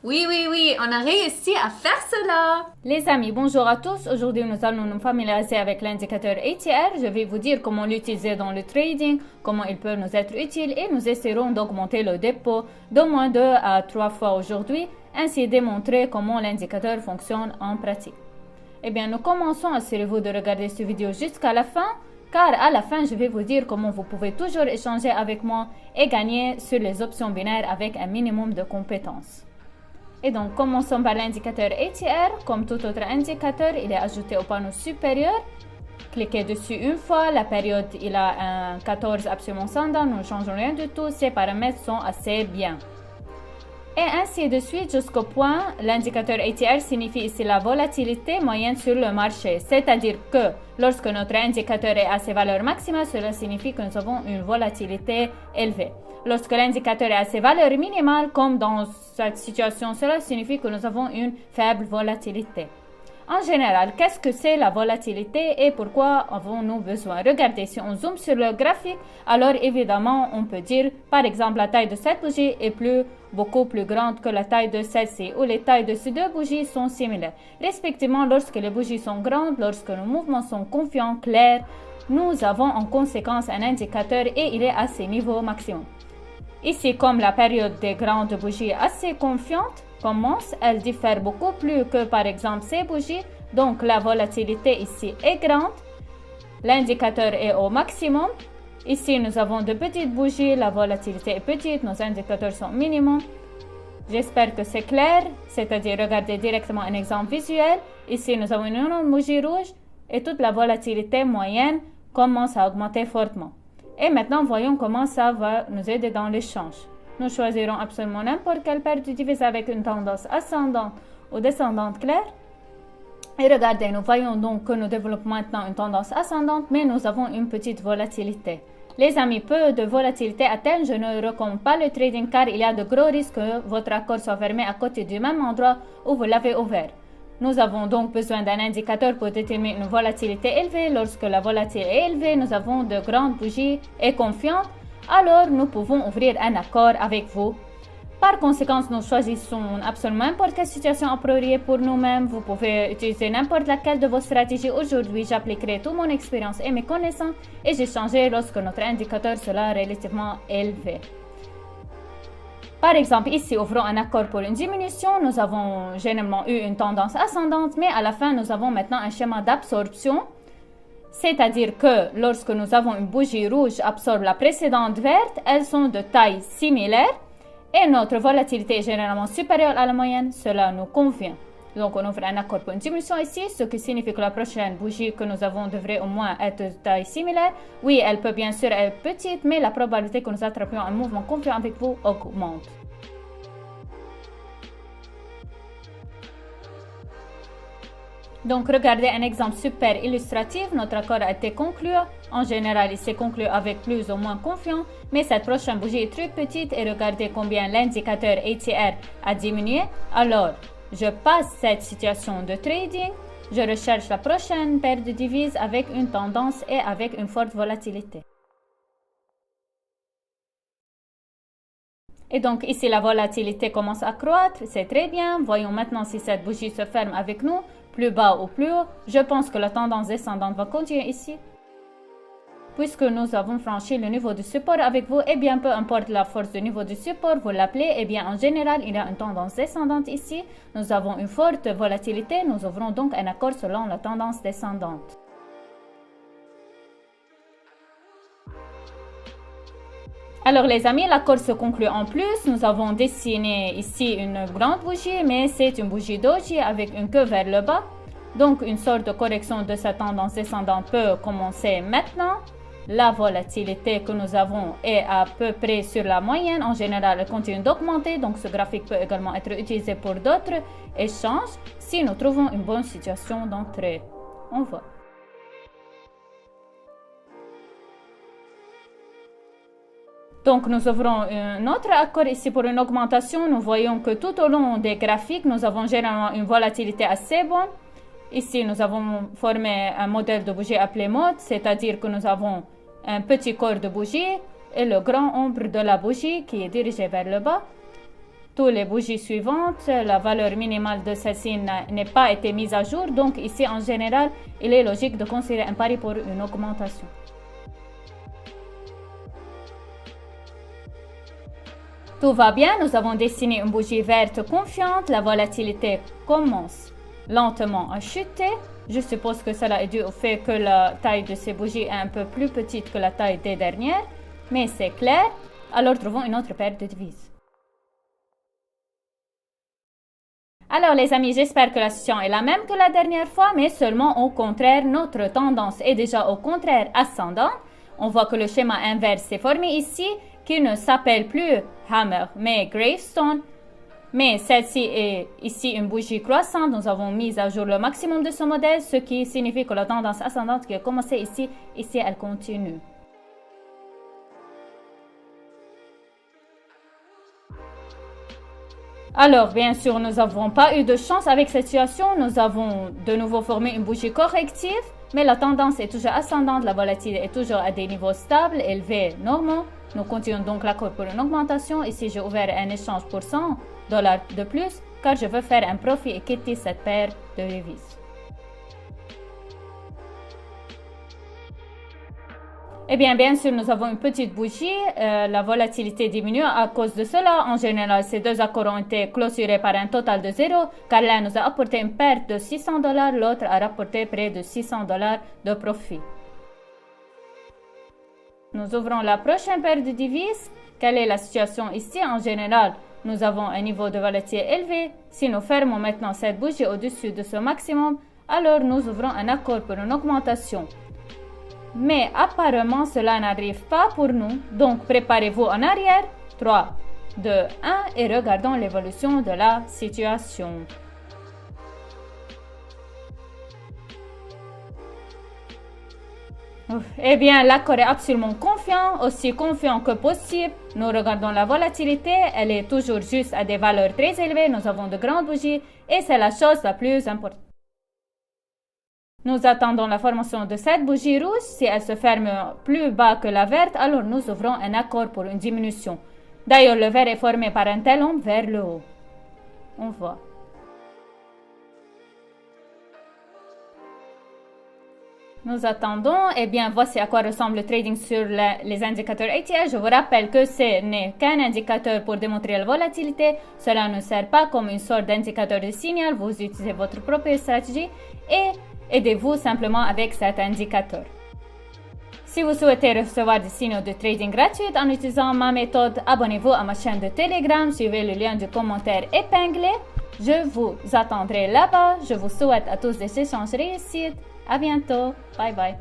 Oui, on a réussi à faire cela. Les amis, bonjour à tous. Aujourd'hui, nous allons nous familiariser avec l'indicateur ATR. Je vais vous dire comment l'utiliser dans le trading, comment il peut nous être utile et nous essaierons d'augmenter le dépôt d'au moins 2 à 3 fois aujourd'hui, ainsi démontrer comment l'indicateur fonctionne en pratique. Eh bien, nous commençons. Assurez-vous de regarder cette vidéo jusqu'à la fin, car à la fin, je vais vous dire comment vous pouvez toujours échanger avec moi et gagner sur les options binaires avec un minimum de compétences. Et donc, commençons par l'indicateur ATR. Comme tout autre indicateur, il est ajouté au panneau supérieur. Cliquez dessus une fois. La période, il a un 14 absolument standard. Nous ne changeons rien du tout. Ces paramètres sont assez bien. Et ainsi de suite jusqu'au point, l'indicateur ATR signifie ici la volatilité moyenne sur le marché. C'est-à-dire que lorsque notre indicateur est à ses valeurs maximales, cela signifie que nous avons une volatilité élevée. Lorsque l'indicateur est à ses valeurs minimales, comme dans cette situation, cela signifie que nous avons une faible volatilité. En général, qu'est-ce que c'est la volatilité et pourquoi avons-nous besoin? Regardez, si on zoome sur le graphique, alors évidemment, on peut dire, par exemple, la taille de cette bougie est beaucoup plus grande que la taille de celle-ci, ou les tailles de ces deux bougies sont similaires. Respectivement, lorsque les bougies sont grandes, lorsque nos mouvements sont confiants, clairs, nous avons en conséquence un indicateur et il est à ses niveaux maximum. Ici, comme la période des grandes bougies assez confiantes commence, elle diffère beaucoup plus que par exemple ces bougies, donc la volatilité ici est grande, l'indicateur est au maximum. Ici, nous avons de petites bougies, la volatilité est petite, nos indicateurs sont minimum. J'espère que c'est clair, c'est-à-dire regardez directement un exemple visuel. Ici, nous avons une énorme bougie rouge et toute la volatilité moyenne commence à augmenter fortement. Et maintenant, voyons comment ça va nous aider dans l'échange. Nous choisirons absolument n'importe quelle paire de divises avec une tendance ascendante ou descendante claire. Et regardez, nous voyons donc que nous développons maintenant une tendance ascendante, mais nous avons une petite volatilité. Les amis, peu de volatilité atteinte, je ne recommande pas le trading car il y a de gros risques que votre accord soit fermé à côté du même endroit où vous l'avez ouvert. Nous avons donc besoin d'un indicateur pour déterminer une volatilité élevée. Lorsque la volatilité est élevée, nous avons de grandes bougies et confiantes, alors nous pouvons ouvrir un accord avec vous. Par conséquent, nous choisissons absolument n'importe quelle situation appropriée pour nous-mêmes. Vous pouvez utiliser n'importe laquelle de vos stratégies. Aujourd'hui, j'appliquerai toute mon expérience et mes connaissances et j'échangerai lorsque notre indicateur sera relativement élevé. Par exemple, ici, ouvrons un accord pour une diminution. Nous avons généralement eu une tendance ascendante, mais à la fin, nous avons maintenant un schéma d'absorption. C'est-à-dire que lorsque nous avons une bougie rouge absorbe la précédente verte, elles sont de taille similaire et notre volatilité est généralement supérieure à la moyenne. Cela nous convient. Donc, on ouvre un accord pour une diminution ici, ce qui signifie que la prochaine bougie que nous avons devrait au moins être de taille similaire. Oui, elle peut bien sûr être petite, mais la probabilité que nous attrapions un mouvement confiant avec vous augmente. Donc, regardez un exemple super illustratif. Notre accord a été conclu. En général, il s'est conclu avec plus ou moins confiant, mais cette prochaine bougie est très petite et regardez combien l'indicateur ATR a diminué. Alors, je passe cette situation de trading, je recherche la prochaine paire de devises avec une tendance et avec une forte volatilité. Et donc ici, la volatilité commence à croître, c'est très bien. Voyons maintenant si cette bougie se ferme avec nous, plus bas ou plus haut. Je pense que la tendance descendante va continuer ici. Puisque nous avons franchi le niveau de support avec vous, et bien peu importe la force du niveau de support, vous l'appelez, et bien en général, il y a une tendance descendante ici. Nous avons une forte volatilité, nous ouvrons donc un accord selon la tendance descendante. Alors les amis, l'accord se conclut en plus. Nous avons dessiné ici une grande bougie, mais c'est une bougie doji avec une queue vers le bas. Donc une sorte de correction de cette tendance descendante peut commencer maintenant. La volatilité que nous avons est à peu près sur la moyenne. En général, elle continue d'augmenter. Donc ce graphique peut également être utilisé pour d'autres échanges si nous trouvons une bonne situation d'entrée. On voit. Donc, nous ouvrons un autre accord ici pour une augmentation. Nous voyons que tout au long des graphiques, nous avons généralement une volatilité assez bonne. Ici, nous avons formé un modèle de bougie appelé mode, c'est-à-dire que nous avons un petit corps de bougie et le grand ombre de la bougie qui est dirigé vers le bas. Tous les bougies suivantes, la valeur minimale de celle-ci n'est pas été mise à jour, donc ici en général, il est logique de considérer un pari pour une augmentation. Tout va bien, nous avons dessiné une bougie verte confiante, la volatilité commence lentement à chuter. Je suppose que cela est dû au fait que la taille de ces bougies est un peu plus petite que la taille des dernières, mais c'est clair. Alors trouvons une autre paire de devises. Alors les amis, j'espère que la situation est la même que la dernière fois, mais seulement au contraire, notre tendance est déjà au contraire ascendante. On voit que le schéma inverse s'est formé ici, qui ne s'appelle plus Hammer, mais Gravestone. Mais celle-ci est ici une bougie croissante. Nous avons mis à jour le maximum de ce modèle, ce qui signifie que la tendance ascendante qui a commencé ici, elle continue. Alors, bien sûr, nous n'avons pas eu de chance avec cette situation. Nous avons de nouveau formé une bougie corrective, mais la tendance est toujours ascendante. La volatilité est toujours à des niveaux stables, élevés, normaux. Nous continuons donc l'accord pour une augmentation. Ici, j'ai ouvert un échange pour $100 de plus, car je veux faire un profit et quitter cette paire de devises. Eh bien sûr, nous avons une petite bougie. La volatilité diminue à cause de cela. En général, ces deux accords ont été clôturés par un total de 0, car l'un nous a apporté une perte de $600, l'autre a rapporté près de $600 de profit. Nous ouvrons la prochaine paire de devises. Quelle est la situation ici? En général, nous avons un niveau de volatilité élevé. Si nous fermons maintenant cette bougie au-dessus de ce maximum, alors nous ouvrons un accord pour une augmentation. Mais apparemment, cela n'arrive pas pour nous. Donc, préparez-vous en arrière. 3, 2, 1 et regardons l'évolution de la situation. Eh bien, l'accord est absolument confiant, aussi confiant que possible. Nous regardons la volatilité, elle est toujours juste à des valeurs très élevées. Nous avons de grandes bougies et c'est la chose la plus importante. Nous attendons la formation de cette bougie rouge. Si elle se ferme plus bas que la verte, alors nous ouvrons un accord pour une diminution. D'ailleurs, le vert est formé par un talon vers le haut. On voit. Nous attendons. Eh bien, voici à quoi ressemble le trading sur les indicateurs ATR. Je vous rappelle que ce n'est qu'un indicateur pour démontrer la volatilité. Cela ne sert pas comme une sorte d'indicateur de signal. Vous utilisez votre propre stratégie et aidez-vous simplement avec cet indicateur. Si vous souhaitez recevoir des signaux de trading gratuits en utilisant ma méthode, abonnez-vous à ma chaîne de Telegram, suivez le lien du commentaire épinglé. Je vous attendrai là-bas. Je vous souhaite à tous des échanges réussis. À bientôt. Bye bye.